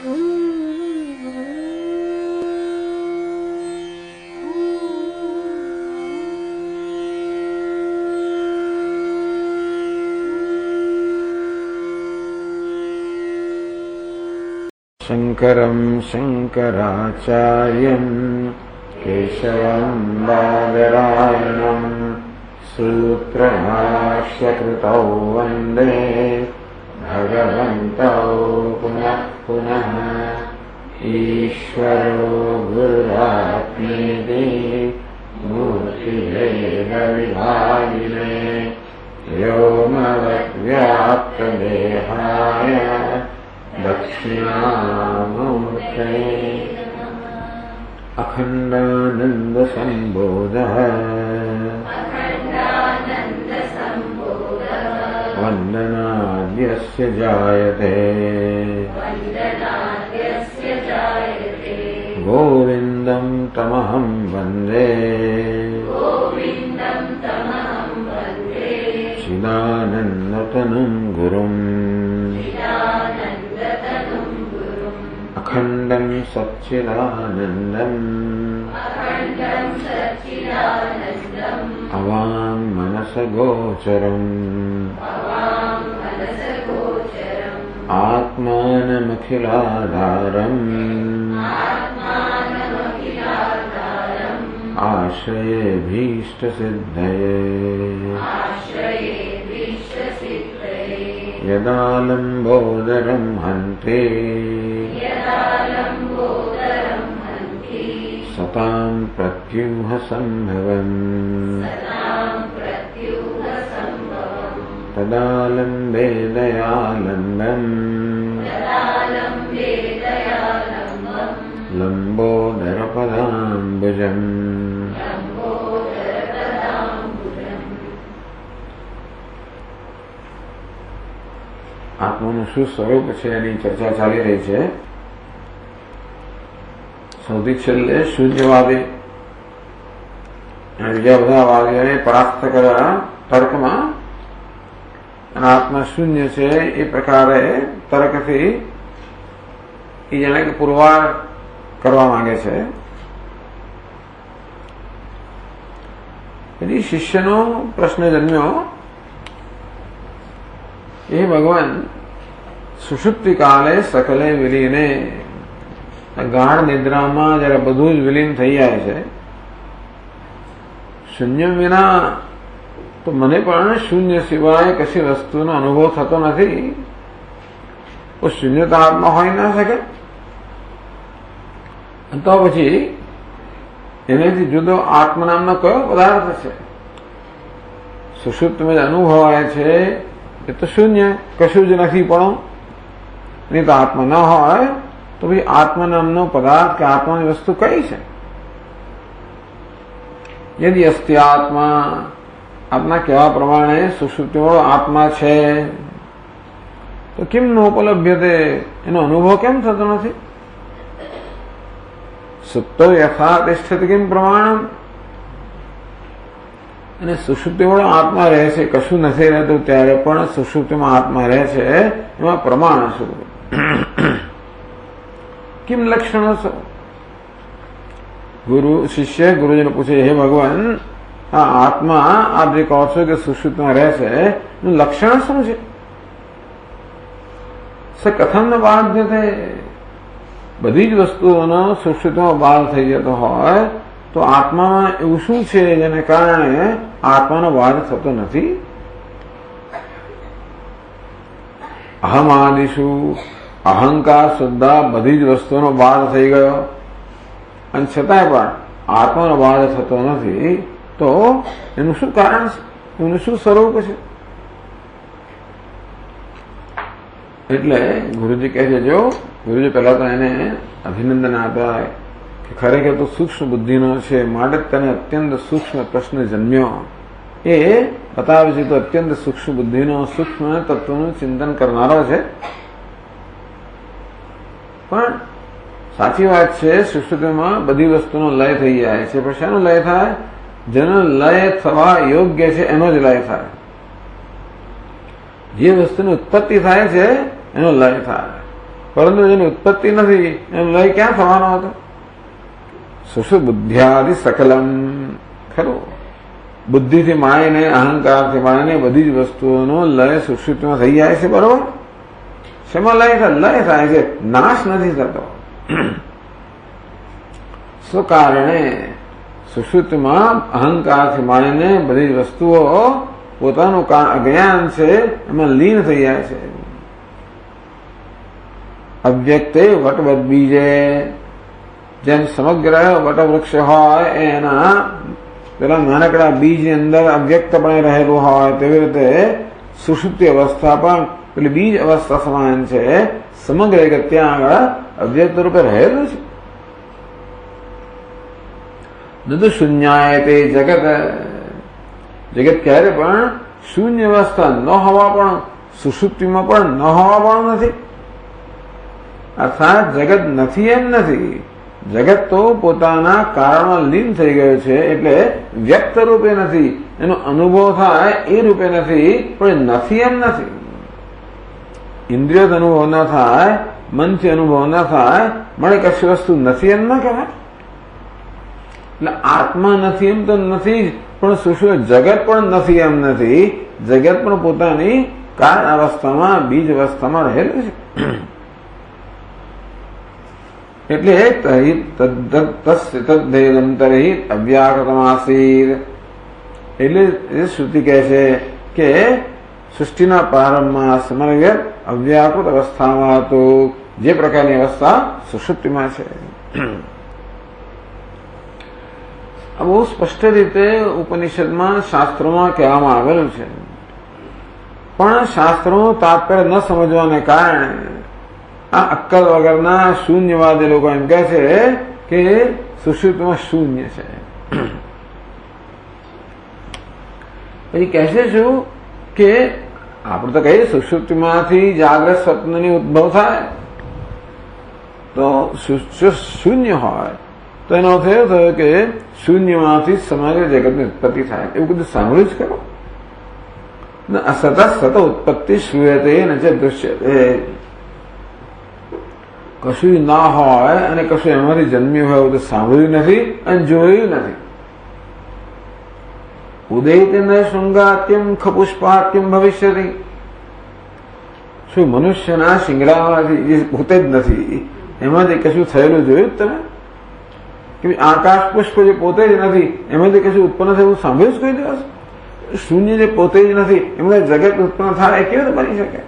शंकरं शंकराचार्यं केशवं बादरायणं सूत्रभाष्यकृतौ वन्दे भगवन्तौ पुनः पुनः। ईश्वरो गुरुरात्मेति मूर्तिभेदविभागिने व्योमवद्व्याप्तदेहाय दक्षिणामूर्तये अखण्डानन्द सम्बोधः वन्दनाद्यस्य जायते गोविन्दं तमहं वन्दे चिदानन्दतनुं गुरुम् अखण्डं सच्चिदानन्दम् अवाङ्मनसगोचरम् आत्मानमखिलाधारम् आश्रयेभीष्टसिद्धये यदा लम्बोदरं हन्ते सतां प्रत्यूहसम्भवम् तदा लम्बे दयालम्बम् लम्बोदरपदाम्बुजम्। આત્માનું શું સ્વરૂપ છે એની ચર્ચા ચાલી રહી છે. સૌથી છેલ્લે શૂન્યવાદી અને બીજા બધા વાદીઓને પરાસ્ત કર્યા તર્કમાં, અને આત્મા શૂન્ય છે એ પ્રકારે તર્કથી એ જાણે કે પુરવાર કરવા માંગે છે. પછી શિષ્યનો પ્રશ્ન જન્મ્યો, એ ભગવાન સુષુપ્તિ કાલે સકલે વિલીને, ગાઢ નિદ્રામાં જયારે બધું જ વિલીન થઈ જાય છે, શૂન્ય વિના તો મને પણ શૂન્ય સિવાય કશી વસ્તુનો અનુભવ થતો નથી. તો શૂન્યતા આત્મા હોઈ ના શકે. તો પછી એનાથી જુદો આત્મા નામનો કયો પદાર્થ છે? સુષુપ્તિમાં જે અનુભવાય છે એ તો શૂન્ય, કશું જ નથી. પણ નહીં તો આત્મા ન હોય તો ભાઈ આત્મા નામનો પદાર્થ કે આત્માની વસ્તુ કઈ છે? યદિ અસ્તિ આત્મા, આપના કહેવા પ્રમાણે સુષુપ્તિવાળો આત્મા છે, તો કેમ ન ઉપલભ્યતે, એનો અનુભવ કેમ થતો નથી? સુપ્તો યથા તિષ્ઠતિ કિમ પ્રમાણમ, અને સુષુપ્તિવાળો આત્મા રહે છે, કશું નથી રહેતું ત્યારે પણ સુષુપ્તિમાં આત્મા રહે છે, એમાં પ્રમાણ શું? કિમ લક્ષણ હશે? ગુરુ શિષ્ય ગુરુજીને પૂછે, હે ભગવાન, આ આત્મા આપ જે કહો છો કે સુષુપ્તિમાં રહે છે, એનું લક્ષણ શું છે? સ કથમ ન બાધ્યતે, બધી જ વસ્તુઓનો સુષુપ્તિમાં બાદ થઈ જતો હોય તો આત્મામાં એવું શું છે જેને કારણે આત્માનો બાદ થતો નથી? અહમ આદિશુ, અહંકાર સુદ્ધા બધી જ વસ્તુઓનો બાદ થઈ ગયો, અને છતાંય પણ આત્માનો બાદ થતો નથી. તો એનું શું કારણ છે? એનું શું સ્વરૂપ છે? એટલે ગુરુજી કહે છે, જો ગુરુજી પહેલા તો એને અભિનંદન આપ્યા કે ખરેખર તો સૂક્ષ્મ બુદ્ધિનો છે, માટે તેને અત્યંત સૂક્ષ્મ પ્રશ્ન જન્મ્યો. એ બતાવે છે તો અત્યંત સૂક્ષ્મ બુદ્ધિનો, સૂક્ષ્મ તત્વનું ચિંતન કરનારો છે. પણ સાચી વાત છે, સુષુપ્તિમાં બધી વસ્તુનો લય થઈ જાય છે. પણ શેનો લય થાય? જેનો લય થવા યોગ્ય છે એનો જ લય થાય. જે વસ્તુની ઉત્પત્તિ થાય છે એનો લય થાય. પરંતુ જેની ઉત્પત્તિ નથી એમ લય ક્યાં થવાનો હતો? સુષુબુદ્ધ્યાદિ સકલમ. ખરું, બુદ્ધિથી માંડીને અહંકારથી માંડીને બધી જ વસ્તુઓનો લય સુષુપ્તિમાં થઈ જાય છે. બરોબર? શેમાં લય થાય છે? નાશ નથી થતો. શું કારણે? સુષુપ્તિમાં અહંકારથી માંડીને બધી જ વસ્તુઓ પોતાનું જ્ઞાન છે એમાં લીન થઈ જાય છે. અવ્યક્તે વટવદ બીજે, જેમ સમગ્ર વટવૃક્ષ હોય એના પેલા નાનકડા બીજની અંદર અવ્યક્તપણે રહેલું હોય તેવી રીતે સુષુપ્તિ અવસ્થા પણ પેલી બીજ અવસ્થા સમાન છે. સમગ્ર જગત ત્યાં આગળ અવ્યક્ત રૂપે રહેલું છે. દુદુ શૂન્યાય તે જગત, જગત ક્યારે પણ શૂન્ય અવસ્થા ન હોવા પણ સુષુપ્તિમાં પણ ન હોવા પણ નથી. અર્થાત જગત નથી એમ નથી. જગત તો પોતાના કારણમાં લીન થઈ ગયો છે એટલે વ્યક્ત રૂપે નથી. એનો અનુભવ થાય એ રૂપે નથી, પણ નથી એમ નથી. ઇન્દ્રિય અનુભવ ન થાય, મનથી અનુભવ ન થાય, મળે કશી વસ્તુ નથી એમ ન કહેવાય. એટલે આત્મા નથી એમ તો નથી જ, પણ સુષુપ્ત જગત પણ નથી એમ નથી. જગત પણ પોતાની કારણ અવસ્થામાં, બીજ અવસ્થામાં રહેલું છે. એટલે તદ્ધેયંતરહિત અવ્યાકૃતમાસીત. એટલે શ્રુતિ કહે છે કે સૃષ્ટિના પ્રારંભમાં સમગ્ર અવ્યાકૃત અવસ્થામાં હતું, જે પ્રકારની અવસ્થા સુષુપ્તિમાં છે. બહુ સ્પષ્ટ રીતે ઉપનિષદમાં, શાસ્ત્રોમાં કહેવામાં આવેલું છે. પણ શાસ્ત્રોનું તાત્પર્ય ન સમજવાને કારણે આ અક્કલ વગરના શૂન્યવાદી લોકો એમ કહે છે કે સુષુપ્તિમાં શૂન્ય છે. પછી કહેશે શું કે આપણે તો કહીએ સુષુપ્તિમાંથી જાગ્રત સ્વપ્નની ઉદ્ભવ થાય તો શૂન્ય હોય તો એનો અર્થ એવો થયો કે શૂન્યમાંથી સમગ્ર જગતની ઉત્પત્તિ થાય. એવું બધું સાંભળ્યું જ કરો. સતત સત ઉત્પત્તિ શ્રૂયતે ન ચ દૃશ્યતે. કશું ના હોય અને કશું એમાંથી જન્મ્યું હોય એવું તો સાંભળ્યું નથી અને જોયું નથી. ઉદયિતેન શૃંગાત્યમ ખપુષ્પાત્યમ ભવિષ્યતિ. શું મનુષ્યના શિંગડામાંથી જે પોતે જ નથી એમાંથી કશું થયેલું જોયું જ તમે? કે આકાશ પુષ્પ જે પોતે જ નથી એમાંથી કશું ઉત્પન્ન થયું સાંભળ્યું જ કોઈ દિવસ? શૂન્ય જે પોતે જ નથી એમાં જગત ઉત્પન્ન થાય એ કેવી રીતે બની શકે?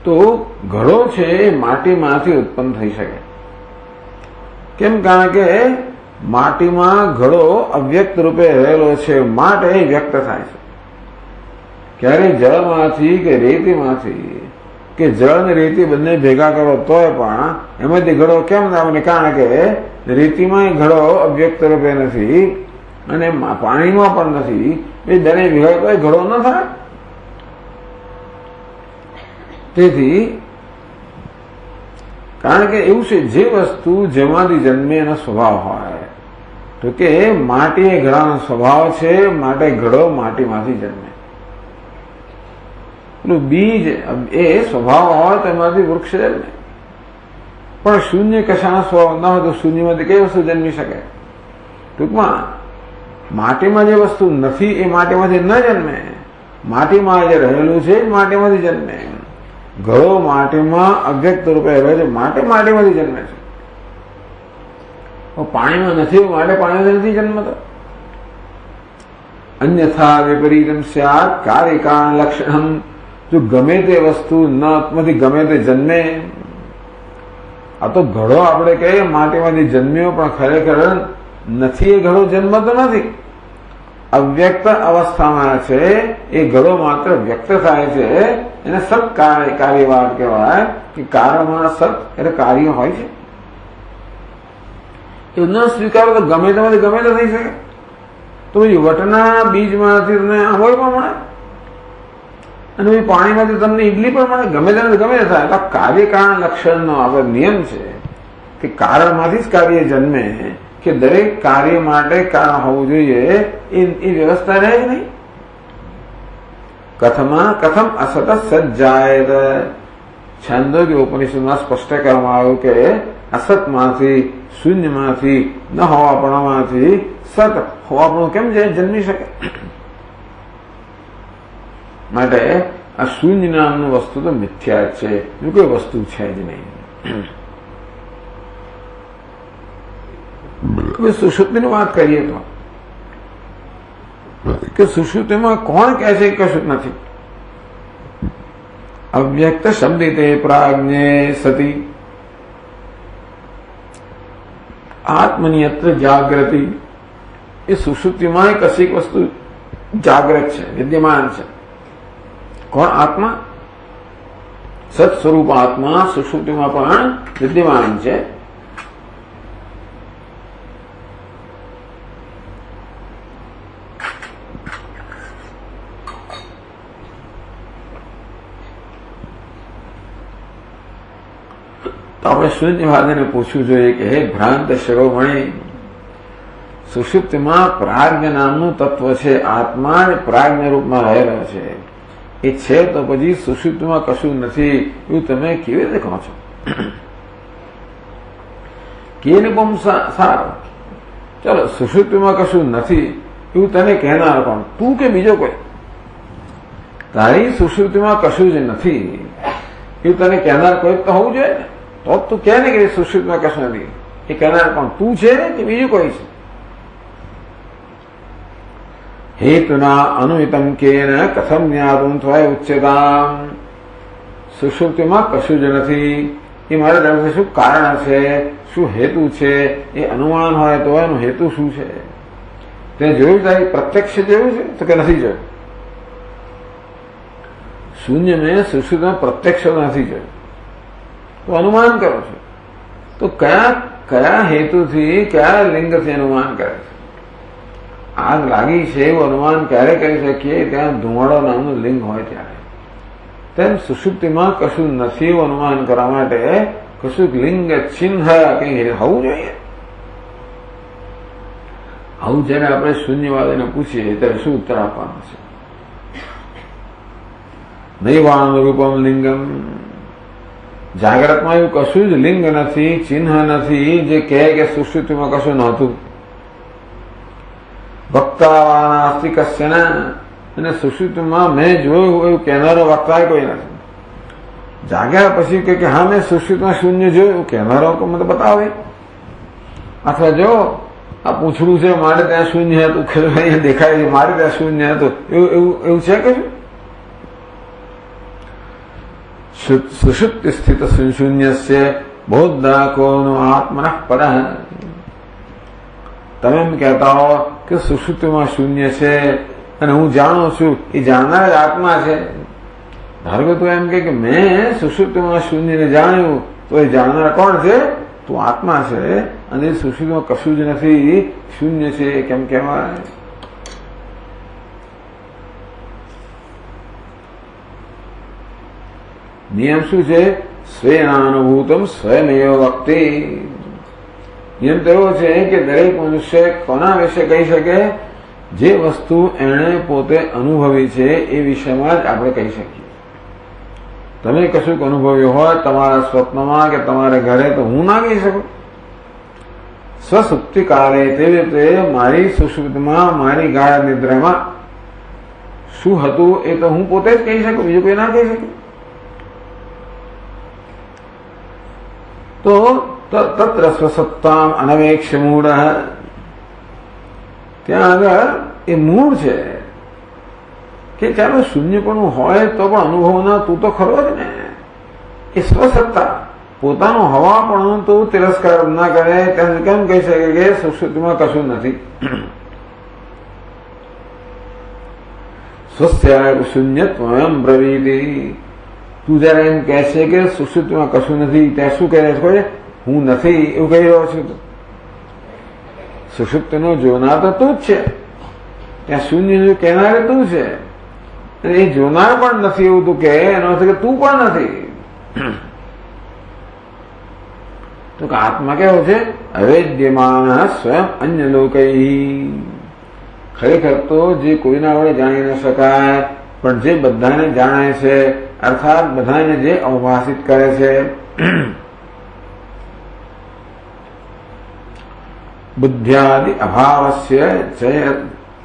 તો ઘડો છે એ માટીમાંથી ઉત્પન્ન થઈ શકે. કેમ? કારણ કે માટીમાં ઘડો અવ્યક્ત રૂપે રહેલો છે માટે વ્યક્ત થાય છે. ક્યારે જળમાંથી કે રેતીમાંથી કે જળ ને રેતી બંને ભેગા કરો તોય પણ એમાંથી ઘડો કેમ ના બને? કારણ કે રેતીમાં ઘડો અવ્યક્ત રૂપે નથી અને પાણીમાં પણ નથી. એ બંને ભેગા તો ઘડો ન થાય. તેથી કારણ કે એવું છે, જે વસ્તુ જેમાંથી જન્મે એનો સ્વભાવ હોય, તો કે માટી એ ઘડાનો સ્વભાવ છે માટે ઘડો માટીમાંથી જન્મે. પેલું બીજ એ સ્વભાવ હોય તો એમાંથી વૃક્ષ જન્મે. પણ શૂન્ય કશાનો સ્વભાવ ન હોય તો શૂન્યમાંથી કઈ વસ્તુ જન્મી શકે? ટૂંકમાં માટીમાં જે વસ્તુ નથી એ માટીમાંથી ન જન્મે. માટીમાં જે રહેલું છે એ માટીમાંથી જન્મે. ઘડો માટીમાં અવ્યક્ત રૂપે રહે છે માટે માટીમાંથી જન્મે છે. પાણીમાં નથી માટે પાણીમાંથી નથી જન્મતો. અન્યથા વિપરીતમ સ્યાત કાર્યકારણ લક્ષણમ. જો ગમે તે વસ્તુ નમાંથી ગમે તે જન્મે. આ તો ઘડો આપણે કહીએ માટીમાંથી જન્મ્યો પણ ખરેખર નથી. એ ઘડો જન્મતો નથી, અવ્યક્ત અવસ્થામાં છે. એ ઘડો માત્ર વ્યક્ત થાય છે. એને સત કાર્યવાદ કહેવાય કે કારણમાં સત એટલે કાર્ય હોય છે. એવું ન સ્વીકારો તો ગમે તેમાંથી ગમે તે થઈ શકે. તો વટના બીજમાંથી તમને આંબોળ પણ મળે અને પાણીમાંથી તમને ઈડલી પણ મળે. ગમે તેને ગમે તે થાય. એટલે કાર્યકારણ લક્ષણનો આપણે નિયમ છે કે કારણમાંથી જ કાર્ય જન્મે. કે દરેક કાર્ય માટે કારણ હોવું જોઈએ એ વ્યવસ્થા રહે જ નહીં. કથમ અસત સજ્જાયત. છાંદોગ્ય ઉપનિષદમાં સ્પષ્ટ કરવામાં આવ્યું કે અસતમાંથી, શૂન્યમાંથી, ન હોવાપણામાંથી સત હોવાપણું કેમ જન્મી શકે? માટે આ શૂન્ય નામનું વસ્તુ તો મિથ્યા છે, એ કોઈ વસ્તુ છે જ નહીં. સુષુપ્તિની વાત કરીએ તો કે સુષુપ્તિમાં કોણ કહે છે કશું નથી? અવ્યક્ત શબ્દિતે પ્રાજ્ઞે સતી આત્મનિયત્ર જાગૃતિ. એ સુષુપ્તિમાં કશીક વસ્તુ જાગ્રત છે, વિદ્યમાન છે. કોણ? આત્મા. સત સ્વરૂપ આત્મા સુષુપ્તિમાં પણ વિદ્યમાન છે. તો આપણે શૂન્યવાદીને પૂછવું જોઈએ કે હે ભ્રાંત શિરોમણી, સુષુપ્તિમાં પ્રાજ્ઞ નામનું તત્વ છે, આત્મા પ્રાજ્ઞ રૂપમાં રહેલો છે. એ છે તો પછી સુષુપ્તિમાં કશું નથી એવું તમે કેવી રીતે કહો છો? કેને બહુ સારું. ચાલો, સુષુપ્તિમાં કશું નથી એવું તને કહેનાર કોણ? તું કે બીજો કોઈ? તારી સુષુપ્તિમાં કશું જ નથી એવું તને કહેનાર કોઈ તો હોવું જોઈએ ને. તો તું કહે ને કે સુષુપ્તિમાં કશું નથી, એ કહેનાર કોણ? તું છે ને કે બીજું કોઈ છે? હેતુના અનુહિતમ કેન કથમ જ્ઞાતું ત્વય ઉચ્યતામ. સુષુપ્તિમાં કશું જ નથી એ મારે જાણવું શું કારણ છે, શું હેતુ છે? એ અનુમાન હોય તો એનો હેતુ શું છે? તે જોયું? તારી પ્રત્યક્ષ જોયું છે તો કે નથી જોયું? શૂન્ય મેં સુષુપ્તિમાં પ્રત્યક્ષ નથી જોયું તો અનુમાન કરો છો. તો કયા હેતુથી, કયા લિંગથી અનુમાન કરે છે? આગ લાગી છે એવું અનુમાન ક્યારે કરી શકીએ? ત્યાં ધુમાડો નામનું લિંગ હોય ત્યારે. તેમ સુષુપ્તિમાં કશું નથી એવું અનુમાન કરવા માટે કશું લિંગ ચિહ્ન કઈ હોવું જોઈએ. આવું જયારે આપણે શૂન્યવાદીને પૂછીએ ત્યારે શું ઉત્તર આપવાનો છે? નૈવાનુરૂપમ લિંગમ. જાગ્રતમાં એવું કશું જ લિંગ નથી, ચિહ્ન નથી જે કહે કે સુષુપ્તિમાં કશું નહોતું. વક્તાવાનાસ્તિ કશ્ચન. અને સુષુપ્તિમાં મેં જોયું એવું કહેનારો વક્તા કોઈ નથી. જાગ્યા પછી કે હા મેં સુષુપ્તિમાં શૂન્ય જોયું કહેનારો મને બતાવે. અથવા જો આ પૂછડું છે મારે ત્યાં શૂન્ય હતું, અહીંયા દેખાય છે મારે ત્યાં શૂન્ય હતું, એવું છે કે સુષુપ્તિ સ્થિત શૂન્યસ્ય બૌદ્ધાકોનો આત્મનઃ પરઃ. તમે એમ કહેતા હો કે સુષુપ્તિમાં શૂન્ય છે અને હું જાણું છું, એ જાણનાર જ આત્મા છે. ધારો કે તું એમ કે મેં સુષુપ્તિમાં શૂન્યને જાણ્યું, તો એ જાણનાર કોણ છે? તું આત્મા છે. અને સુષુપ્તિમાં કશું જ નથી, શૂન્ય છે, કેમ કહેવાય? નિયમ શું છે? સ્વેનાનુભૂતમ સ્વયમેવ વક્તિ. નિયમ તો એવો છે કે દરેક મનુષ્ય કોના વિશે કહી શકે? જે વસ્તુ એણે પોતે અનુભવી છે એ વિષયમાં જ આપણે કહી શકીએ. તમે કશુંક અનુભવ્યું હોય તમારા સ્વપ્નમાં કે તમારા ઘરે, તો હું ના કહી શકું. સ્વસુપ્તિ કાળે તેવી રીતે મારી સુષુપ્તિમાં, મારી ગાઢ નિદ્રામાં શું હતું એ તો હું પોતે જ કહી શકું, બીજું કોઈ ના કહી શકે. તો તત્ર સ્વસત્તામ અનવેક્ષ મૂળ. ત્યાં આગળ એ મૂળ છે કે ચાલો શૂન્યપણું હોય તો પણ અનુભવના તું તો ખરો જ ને. એ સ્વસત્તા પોતાનું હવાપણું તો તિરસ્કાર ના કરે. તેને કેમ કહી શકે કે સુષુપ્તિમાં કશું નથી? સ્વસ્ય શૂન્યત્વમ બ્રવીતિ. તું જયારે એમ કહે છે કે સુષુપ્તિમાં કશું નથી, ત્યાં શું કહે છે? હું નથી એવું કહી રહ્યો છું. સુષુપ્તિનો જોનાર તો તું જ છે, ત્યાં શૂન્ય કહેનારે તું છે. એ જોનાર પણ નથી એવું તું કે એનો અર્થ કે તું પણ નથી. તો આત્મા કેવો છે? અવેદ્યમાન સ્વયં અન્ય લોકૈ. ખરેખર તો જે કોઈના વડે જાણી ન શકાય પણ જે બધાને જાણે છે, અર્થાત બધાને જે અવભાષિત કરે છે, બુદ્ધ્યાદિ અભાવસ્ય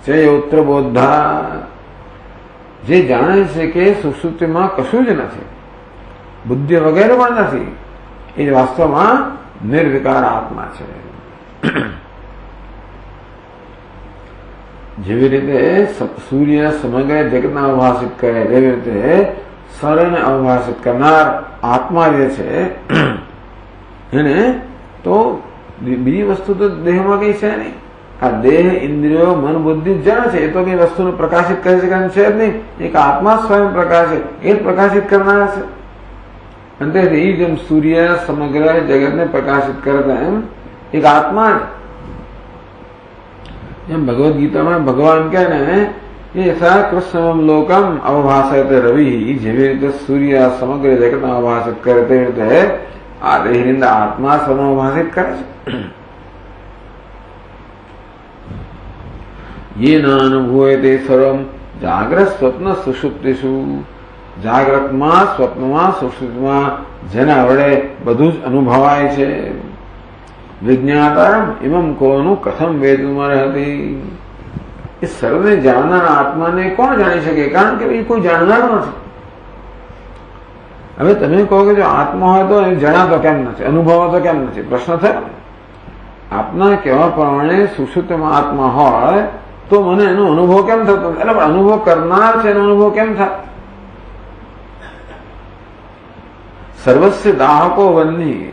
ચયોત્ર બોધા, જે જાણે છે કે સુષુપ્તિમાં કશું જ નથી, બુદ્ધિ વગેરે પણ નથી, એ વાસ્તવમાં નિર્વિકાર આત્મા છે. જેવી રીતે સૂર્ય સમગ્ર જગતને અવભાષિત કરે, એવી રીતે સર્વને અવભાષિત કરનાર આત્મા જે છે એને તો બીજી વસ્તુ તો દેહમાં કઈ છે નહીં. આ દેહ, ઇન્દ્રિયો, મન, બુદ્ધિ જાણે છે, એ તો કઈ વસ્તુને પ્રકાશિત કરી શકાય છે જ નહીં. એક આત્મા સ્વયં પ્રકાશ છે, એ જ પ્રકાશિત કરનાર છે. અને તેથી જેમ સૂર્ય સમગ્ર જગતને પ્રકાશિત કરતા એમ એક આત્મા જ. એમ ભગવદ્ ગીતામાં ભગવાન કહે ને, યથા કૃષ્ણમ લોકમ અવભાષયતે રવિ, જેવી રીતે સૂર્ય સમગ્ર જગતને અવભાષિત કરે તેવી રીતે આ દેહની આત્મા સમવભાષિત કરે છે. યેનાનુભૂયતે સર્વમ જાગ્રત સ્વપ્ન સુષુપ્તિષુ, જાગ્રતમાં, સ્વપ્નમાં, સુષુપ્તિમાં જેના વડે બધું જ અનુભવાય છે. વિજ્ઞાતારમ ઇમમ કોનું કથમ વેદુમર્હતિ, એ સર્વને જાણનારા આત્માને કોણ જાણી શકે? કારણ કે એ કોઈ જાણનાર નથી. હવે તમે કહો કે જો આત્મા હોય તો એ જણાતો કેમ નથી, અનુભવાતો કેમ નથી? પ્રશ્ન થયો. આપના કહેવા પ્રમાણે સુષુપ્તિમાં આત્મા હોય તો મને એનો અનુભવ કેમ થતો? એટલે અનુભવ કરનાર છે એનો અનુભવ કેમ થાય? સર્વસ્ય દાહકો વન્ની,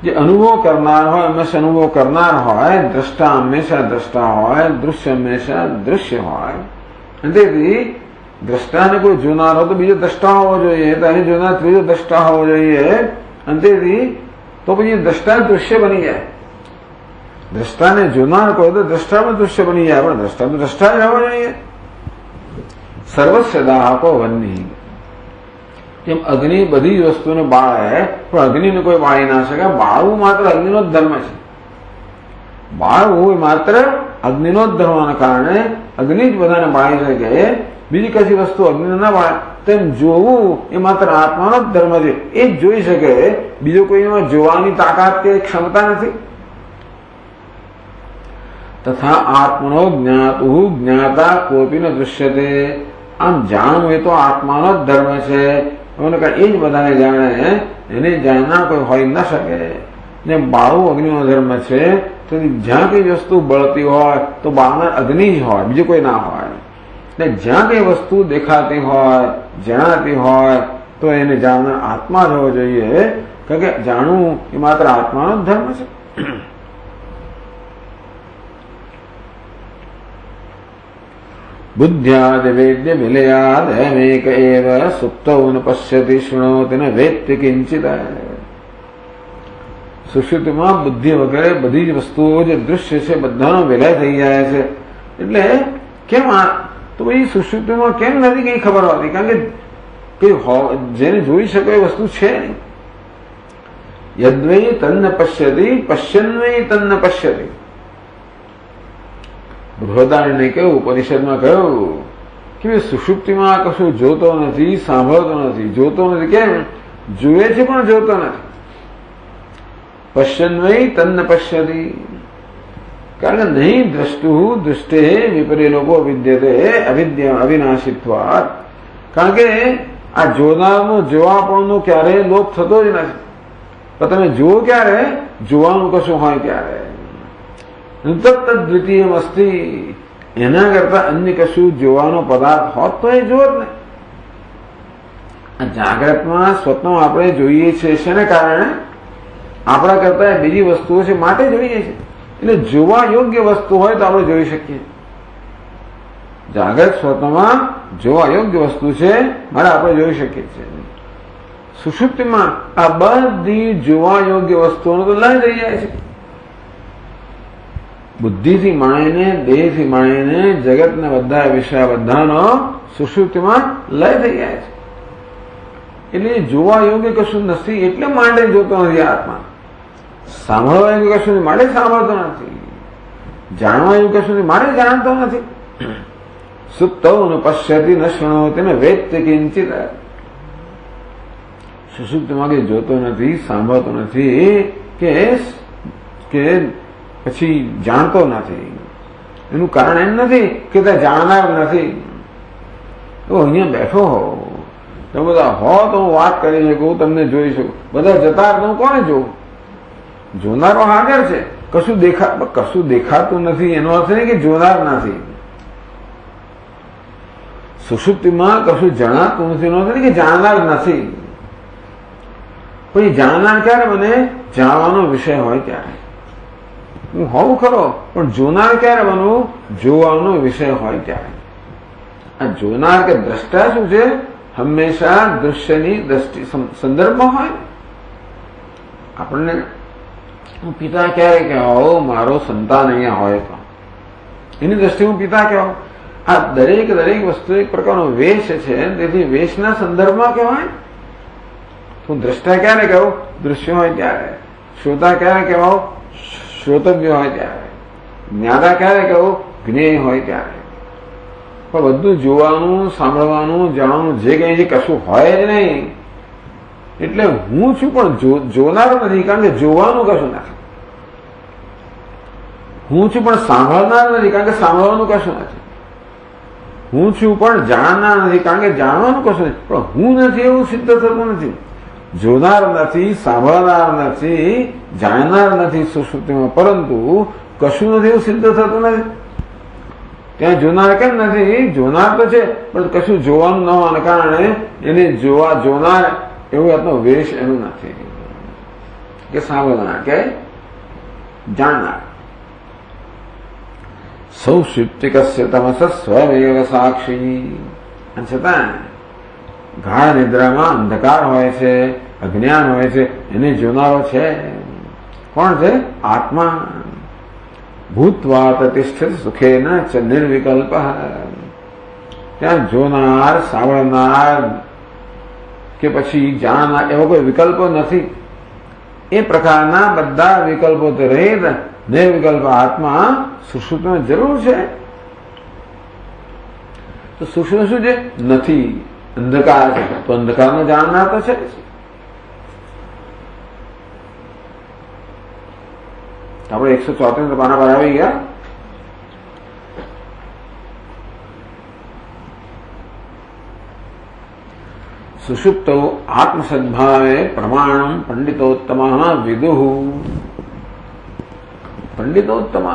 જે અનુભવ કરનાર હોય હંમેશા અનુભવ કરનાર હોય, દ્રષ્ટા હંમેશા દ્રષ્ટા હોય, દૃશ્ય હંમેશા દૃશ્ય હોય. અને તેથી દ્રષ્ટાને કોઈ જોનાર હોય તો બીજો દ્રષ્ટા હોવો જોઈએ, તો અહીં જોનાર ત્રીજો દ્રષ્ટા હોવો જોઈએ. અને તેથી તો પછી દ્રષ્ટા દૃશ્ય બની જાય. દ્રષ્ટાને જોનાર કોઈ તો દ્રષ્ટામાં દૃશ્ય બની જાય, પણ દ્રષ્ટા તો દ્રષ્ટા જ હોવો જોઈએ. સર્વસ્ય દાહકો વન્ની, એમ અગ્નિ બધી જ વસ્તુને બાળે, પણ અગ્નિને કોઈ બાળી ના શકે. બાળવું માત્ર અગ્નિનો જ ધર્મ છે. બાળવું એ માત્ર અગ્નિનો જ ધર્મના કારણે અગ્નિ જ બધાને બાળી શકે, બીજી કશી વસ્તુ અગ્નિને ના બાળે. તેમ જોવું એ માત્ર આત્માનો જ ધર્મ છે, એ જ જોઈ શકે. બીજો કોઈ એમાં જોવાની તાકાત કે ક્ષમતા નથી. તથા આત્મનો જ્ઞાતુ જ્ઞાતા કોપી ન દૃશ્યતે, આમ જાણવું એ તો આત્માનો જ ધર્મ છે. એ જ બધાને જાણે, એને જાણનાર કોઈ હોય ન શકે. ને બાળવું અગ્નિનો ધર્મ છે, તો જ્યાં કઈ વસ્તુ બળતી હોય તો બાળનાર અગ્નિ જ હોય, બીજું કોઈ ના હોય. ને જ્યાં કઈ વસ્તુ દેખાતી હોય, જણાતી હોય તો એને જાણનાર આત્મા જ હોવો જોઈએ. કારણ કે જાણવું એ માત્ર આત્માનો જ ધર્મ છે. બુદ્ધ્યાદ વેદ્ય વિલયાદ એમેક એવ સુપ્તૌ ન પશ્યતિ શૃણોતિ ન વેત્તિ કિંચિત. સુષુપ્તિમાં બુદ્ધિ વગેરે બધી જ વસ્તુઓ જે દૃશ્ય છે બધાનો વિલય થઈ જાય છે. એટલે કેમ તો ભાઈ સુષુપ્તિમાં કેમ નથી કઈ ખબર હોતી? કારણ કે જેને જોઈ શકે એ વસ્તુ છે નહીં. યદ્વૈ તન્ન પશ્યતિ પશ્યન્વૈ તન્ન પશ્યતિ. બૃહદારણ્યને કહ્યું, ઉપનિષદમાં કહ્યું કે સુષુપ્તિમાં કશું જોતો નથી, સાંભળતો નથી. જોતો નથી કેમ? જુએ છે પણ જોતો નથી. પશ્યન્વૈ તન્ન પશ્યતિ, કારણ કે નહીં દ્રષ્ટુ દૃષ્ટે વિપરીલોકો વિદ્યતે અવિદ્યા અવિનાશિત્વાત. કારણ કે આ જોનારનો જોવાપણનો ક્યારેય લોપ થતો જ નથી. પણ તમે જુઓ ક્યારે? જોવાનું કશું હોય ત્યારે. દ્વિતીય મસ્તી, એના કરતા અન્ય કશું જોવાનો પદાર્થ હોત તો એ જોત ને. જાગ્રતમાં સ્વપ્નમાં આપણે જોઈએ છીએ શેને કારણે? આપણા કરતા બીજી વસ્તુઓ છે માટે જોઈએ છે. એટલે જોવા યોગ્ય વસ્તુ હોય તો આપણે જોઈ શકીએ. જાગ્રત સ્વપ્નમાં જોવા યોગ્ય વસ્તુ છે માટે આપણે જોઈ શકીએ છીએ. સુષુપ્તિમાં આ બધી જોવા યોગ્ય વસ્તુઓનો તો લઈ રહી જાય છે. બુદ્ધિથી માણીને, દેહથી માણીને જગતને બધા વિષય બધાનો સુષુપ્તિમાં લય થઈ જાય છે. એટલે જોવા યોગ્ય કશું નથી, એટલે માંડે જોતો નથી આત્મા. સાંભળવા યોગ્ય કશું નથી માટે સાંભળતો નથી. જાણવા યોગ્ય કશું નથી માટે જાણતો નથી. સુપ્તૌ ન પશ્યતિ ન શૃણોતિ ન વેત્ય કિંચિત. સુષુપ્તિમાં કે જોતો નથી, સાંભળતો નથી કે પછી જાણતો નથી. એનું કારણ એમ નથી કે તે જાણનાર નથી. તો અહીંયા બેઠો હો, તમે બધા હો તો હું વાત કરી શકું, તમને જોઈ શકું. બધા જતા તો હું કોને જોઉં? જોનારો હાજર છે. કશું દેખાતું નથી એનો અર્થ નહીં કે જોનાર નથી. સુષુપ્તિમાં કશું જણાતું નથી એનો અર્થ નહીં કે જાણનાર નથી. પછી જાણનાર ક્યારે બને? જાણવાનો વિષય હોય ત્યારે. હું હોઉં ખરો, પણ જોનાર ક્યારે બનવું? જોવાનો વિષય હોય ત્યારે. આ જોનાર કે દ્રષ્ટા શું છે? હંમેશા દૃશ્યની દ્રષ્ટિ સંદર્ભમાં હોય. આપણને હું પિતા ક્યારે કહેવાઓ? મારો સંતાન અહીંયા હોય તો એની દ્રષ્ટિ હું પિતા કહેવાઉં. આ દરેક વસ્તુ એક પ્રકારનો વેશ છે, તેથી વેશના સંદર્ભમાં કહેવાય. હું દ્રષ્ટા ક્યારે કહેવું? દૃશ્ય હોય ત્યારે. શ્રોતા ક્યારે કહેવાઉં? શ્રોતવ્ય હોય ત્યારે. જ્ઞાતા ક્યારે કહેવું? જ્ઞેય હોય ત્યારે. પણ બધું જોવાનું, સાંભળવાનું, જાણવાનું જે કંઈ છે કશું હોય જ નહીં. એટલે હું છું પણ જોનારો નથી, કારણ કે જોવાનું કશું નથી. હું છું પણ સાંભળનાર નથી, કારણ કે સાંભળવાનું કશું નથી. હું છું પણ જાણનાર નથી, કારણ કે જાણવાનું કશું નથી. પણ હું નથી એવું સિદ્ધ થતું નથી. જોનાર નથી, સાંભળનાર નથી, જાણનાર નથી સુષુપ્તિમાં, પરંતુ કશું નથી એવું સિદ્ધ થતું નથી. ત્યાં જોનાર કેમ નથી? જોનાર તો છે, પણ કશું જોવાનું ન હોવાના કારણે એને જોનાર એવું એનો વેશ એનું નથી કે સાંભળનાર કે જાણનાર. સૌ શુપ્તિકસ્ય તમસ સ્વમેવ સાક્ષી. છતાં ગાઢ નિદ્રામાં અંધકાર હોય છે, અજ્ઞાન હોય છે, એને જોનારો છે. કોણ છે? આત્મા. ભૂત્વા પ્રતિષ્ઠિત સુખેન ચ નિર્વિકલ્પ. ત્યાં જોનાર, સાંભળનાર કે પછી જાણનાર એવો કોઈ વિકલ્પો નથી. એ પ્રકારના બધા વિકલ્પો તો રહી નિર્વિકલ્પ આત્મા સુષુપ્તિમાં જરૂર છે. તો સુષુપ્તિ શું છે? નથી. અંધકાર છે, તો અંધકારનો જાણનાર તો છે. આપણે 134 પાના પર આવી ગયા. સુષુપ્તો આત્મસદ્ભાવે પ્રમાણમ પંડિતોત્તમ વિદુઃ. પંડિતોત્તમ,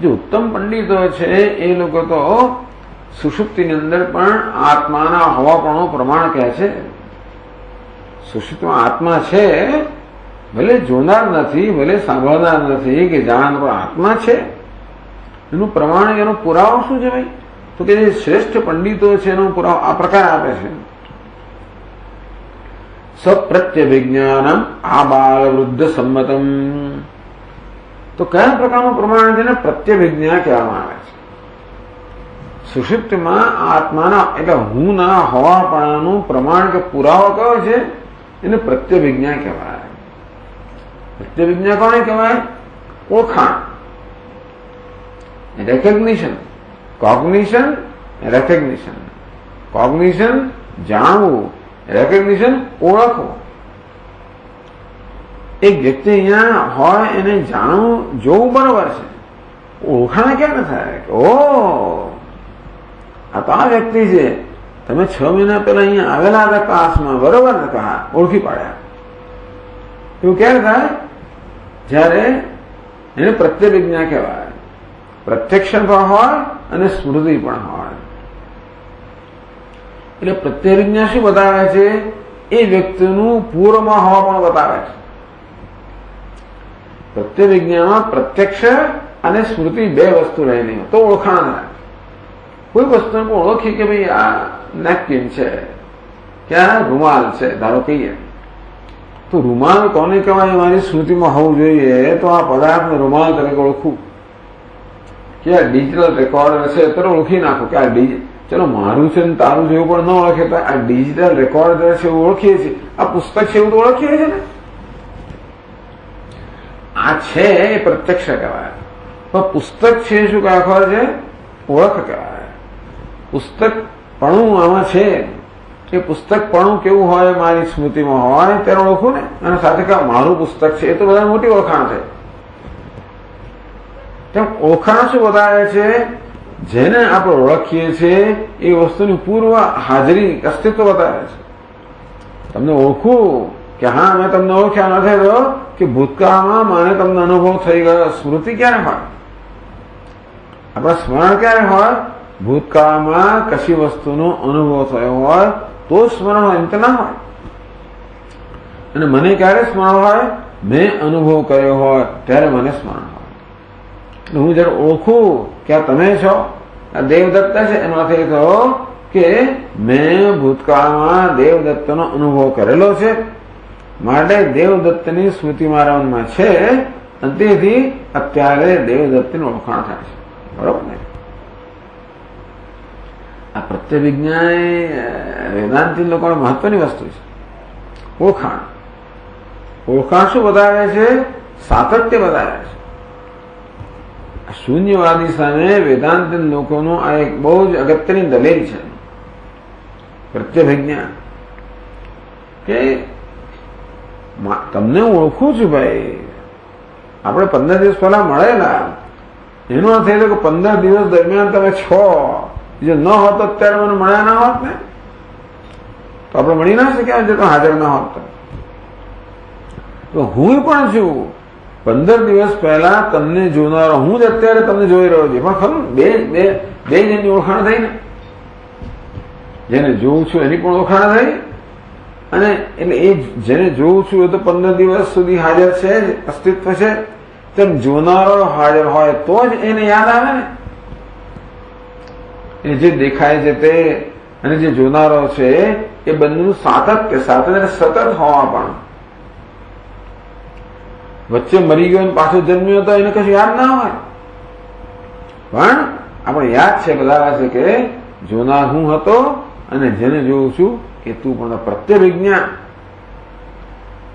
જે ઉત્તમ પંડિતો છે એ લોકો તો સુષુપ્તિની અંદર પણ આત્માના હોવાપણું પ્રમાણ કહે છે. સુષુપ્તિમાં આત્મા છે, ભલે જોનાર નથી, ભલે સાંભળનાર નથી કે જાણનાર, પણ આત્મા છે. એનું પ્રમાણ, એનો પુરાવો શું છે ભાઈ? તો કે જે શ્રેષ્ઠ પંડિતો છે એનો પુરાવો આ પ્રકાર આપે છે. સપ્રત્યવિજ્ઞાનમ આબાલ વૃદ્ધ સંમતમ. તો કયા પ્રકારનું પ્રમાણ છે ને? પ્રત્યવિજ્ઞા કહેવામાં આવે છે. સુષુપ્તિમાં આત્માના એટલે હું ના હોવાપણાનું પ્રમાણ કે પુરાવો કયો છે? એને પ્રત્યવિજ્ઞા કહેવાય. પ્રત્યવિજ્ઞા કોને કહેવાય? ઓળખાણ, રેકગ્નિશન. Cognition, recognition. કોગ્નિશન જાણવું, રેકગ્નિશન ઓળખવું. એક વ્યક્તિ અહીંયા હોય એને જાણવું, જોવું બરોબર છે, ઓળખાણ ક્યાં થાય? ઓ આ તો આ વ્યક્તિ છે, તમે 6 મહિના પહેલા અહીંયા આવેલા હતા ક્લાસમાં, બરોબર ને? કહા ઓળખી પાડ્યા. એવું ક્યારે થાય? જ્યારે એને પ્રત્યવિજ્ઞા કહેવાય. પ્રત્યક્ષ પણ હોય અને સ્મૃતિ પણ હોય. એટલે પ્રત્યવિજ્ઞા શું બતાવે છે? એ વ્યક્તિનું પૂર્વમાં હોવા પણ બતાવે છે. પ્રત્યવિજ્ઞામાં પ્રત્યક્ષ અને સ્મૃતિ બે વસ્તુ રહેલી તો ઓળખાણ થાય. કોઈ વસ્તુને ઓળખી કે ભાઈ આ નેપકિન છે કે આ રૂમાલ છે ધારો કહીએ, તો રૂમાલ કોને કહેવાય મારી સ્મૃતિમાં હોવું જોઈએ. તો આ પદાર્થને રૂમાલ તરીકે ઓળખવું કે આ ડિજિટલ રેકોર્ડર છે તો ઓળખી નાખું કે આ ચલો મારું છે ને તારું છે એવું પણ ન ઓળખે તો આ ડિજિટલ રેકોર્ડર છે એવું ઓળખીએ છીએ. આ પુસ્તક છે એવું તો ઓળખીએ છીએ ને. આ છે એ પ્રત્યક્ષ કહેવાય. પણ પુસ્તક છે શું કહેવાય છે? ઓળખ કહેવાય. પુસ્તકપણું આમાં છે. એ પુસ્તકપણું કેવું હોય મારી સ્મૃતિમાં હોય તેને ઓળખું ને, અને સાથે કે મારું પુસ્તક છે એ તો બધા મોટી ઓળખાણ છે. તેમ ઓળખાણ શું બતાવે છે? જેને આપણે ઓળખીએ છીએ એ વસ્તુની પૂર્વ હાજરી અસ્તિત્વ બતાવે છે. તમને ઓળખું કે હા મેં તમને ઓળખ્યા નથી તો કે ભૂતકાળમાં મને તમને અનુભવ થઈ ગયો. સ્મૃતિ ક્યારે હોય? આપણા સ્મરણ ક્યારે હોય? ભૂતકાળમાં કશી વસ્તુનો અનુભવ થયો હોય તો સ્મરણ હોય, એમ તો ના હોય. અને મને ક્યારે સ્મરણ હોય? મેં અનુભવ કર્યો હોય ત્યારે મને સ્મરણ હોય. હું જયારે ઓળખું કે આ તમે છો, આ દેવદત્ત છે, એનો અર્થ એ થયો કે મેં ભૂતકાળમાં દેવદત્તનો અનુભવ કરેલો છે, માટે દેવદત્તની સ્મૃતિ મારા મનમાં છે, અને તેથી અત્યારે દેવદત્તની ઓળખાણ થાય છે. બરોબર ને? આ પ્રત્યવિજ્ઞા વેદાંતી લોકોને મહત્વની વસ્તુ છે. ઓળખાણ. ઓળખાણ શું બતાવે છે? સાતત્ય બતાવે છે. શૂન્યવાદી સામે વેદાંતી લોકોનું આ એક બહુ જ અગત્યની દલીલ છે. પ્રત્યભિજ્ઞા કે તમને ઓળખું છું ભાઈ. આપણે 15 દિવસ પહેલા મળેલા, એનો અર્થ એ કે 15 દિવસ દરમિયાન તમે છો. જો ન હોત અત્યારે મને મળ્યા ના હોત ને તો આપણે મળી ના શક્યા, જો હાજર ના હોત તો. હું પણ છું 15 દિવસ પહેલા તમને જોનારો, હું જ અત્યારે તમને જોઈ રહ્યો છું. પણ ખરું બે જણની ઓળખાણ થઈ ને. જેને જોઉં છું એની પણ ઓળખાણ થઈ, અને એટલે એ જેને જોઉં છું એ તો 15 દિવસ સુધી હાજર છે, અસ્તિત્વ છે. તેમ જોનારો હાજર હોય તો જ એને યાદ આવે ને. એ જે દેખાય છે તે અને જે જોનારો છે એ બંનેનું સાતત્ય, સતત હોવા. પણ વચ્ચે મરી ગયો પાછો જન્મ્યો તો એને કશું યાદ ના હોય, પણ આપણે યાદ છે બધા છે કે જોનાર હું હતો અને જેને જોઉં છું કે તું. પણ પ્રત્યવિજ્ઞા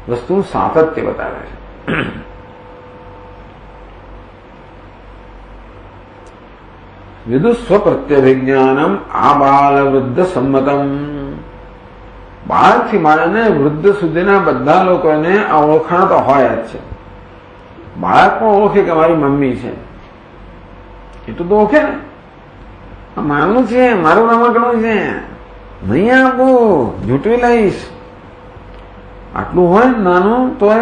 વસ્તુનું સાતત્ય બતાવે છે. વિદુસ્વ પ્રત્યવિજ્ઞાનમ આબાલ વૃદ્ધ સંમતમ. બાળકથી માંડીને વૃદ્ધ સુધીના બધા લોકોને આ ઓળખાણ તો હોય જ છે. બાળક પણ ઓળખે કે મારી મમ્મી છે, એટલું તો ઓળખે ને. મારું છે, મારું રમકડું છે, નહીં આપું, જૂટવી લઈશ, આટલું હોય નાનું તો એ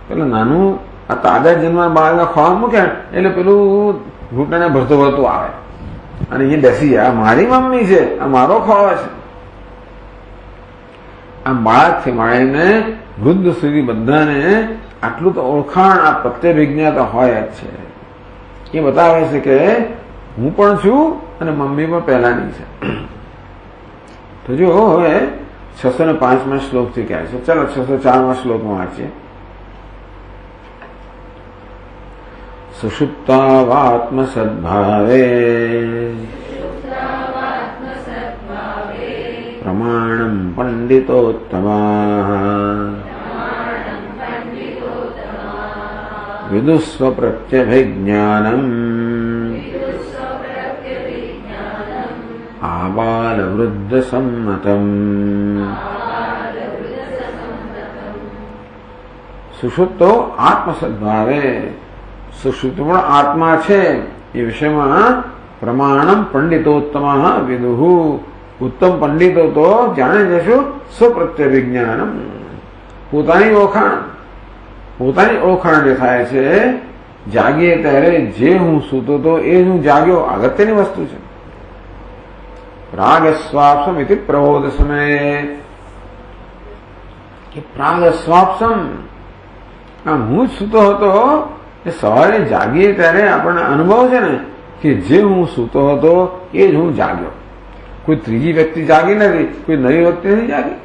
પેલું નાનું આ તાજા જન્મ બાળકને ખોવા મૂકે એટલે પેલું ઘૂંટણે ભરતું ભરતું આવે અને એ બેસી જાય. આ મારી મમ્મી છે, આ મારો ખોવા છે. આ બાળકથી માંડીને વૃદ્ધ સુધી બધાને આટલું તો ઓળખાણ, આ પ્રત્યવિજ્ઞા તો હોય જ છે. એ બતાવે છે કે હું પણ છું અને મમ્મી પણ પહેલાની છે. તો જો હવે 605માં શ્લોકથી કહે છે. ચાલો 604માં શ્લોકમાં વાંચીએ. સુષુપ્તાવાત્મ સદ્ભાવે પ્રમાણમ પંડિતોત્તમા વિદુસ્વ પ્રત્યભિજ્ઞાનમ આબાલ વૃદ્ધ સંમતમ. સુષુપ્તો આત્મસદ્ભાવે. સુષુપ્ત પણ આત્મા છે એ વિષયમાં પ્રમાણમ પંડિતોત્તમ વિદુહુ. ઉત્તમ પંડિતો તો જાણે જશું સ્વપ્રત્યવિજ્ઞાનમ. પોતાની ઓળખાણ જે થાય છે જાગીએ ત્યારે જે હું સૂતો તો એ હું જાગ્યો, અગત્યની વસ્તુ છે. પ્રાગસ્વાપ્સમ ઇતિ પ્રબોધ સમયે. પ્રાગસ્વાપ્સમ હું જ સૂતો હતો. એ સવારે જાગીએ ત્યારે આપણને અનુભવ છે ને કે જે હું સૂતો હતો એ જ હું જાગ્યો. કોઈ ત્રીજી વ્યક્તિ જાગી નથી, કોઈ નવી વ્યક્તિ નથી જાગી.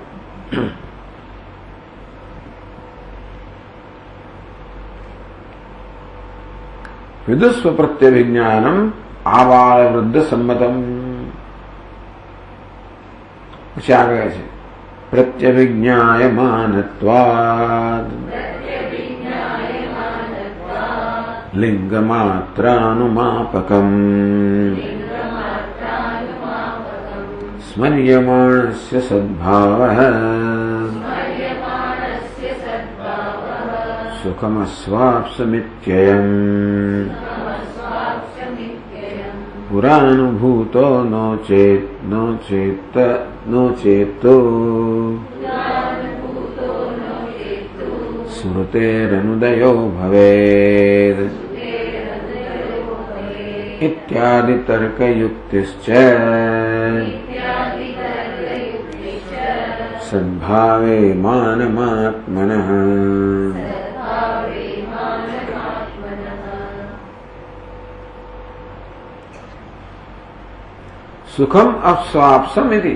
વિદુસ્વ પ્રત્યવિજ્ઞાનમ આબાલ વૃદ્ધ સંમતમ. પછી આગળ છે પ્રત્યવિજ્ઞાયમાનત્વાદ લિંગમાત્રાનુમાપકમ સ્મર્યમાણસ્ય સદ્ભાવઃ સુખમસ્વાપ્સમિત્યયम् પુરાનુભૂતો નો ચેતો સ્મૃતેરનુદયો ભવેદ ઇત્યાદિ તર્કયુક્તિશ્ચ સદ્ભાવે માનમાત્મનઃ સુખમ અસ્વાપ્સમ ઇતિ.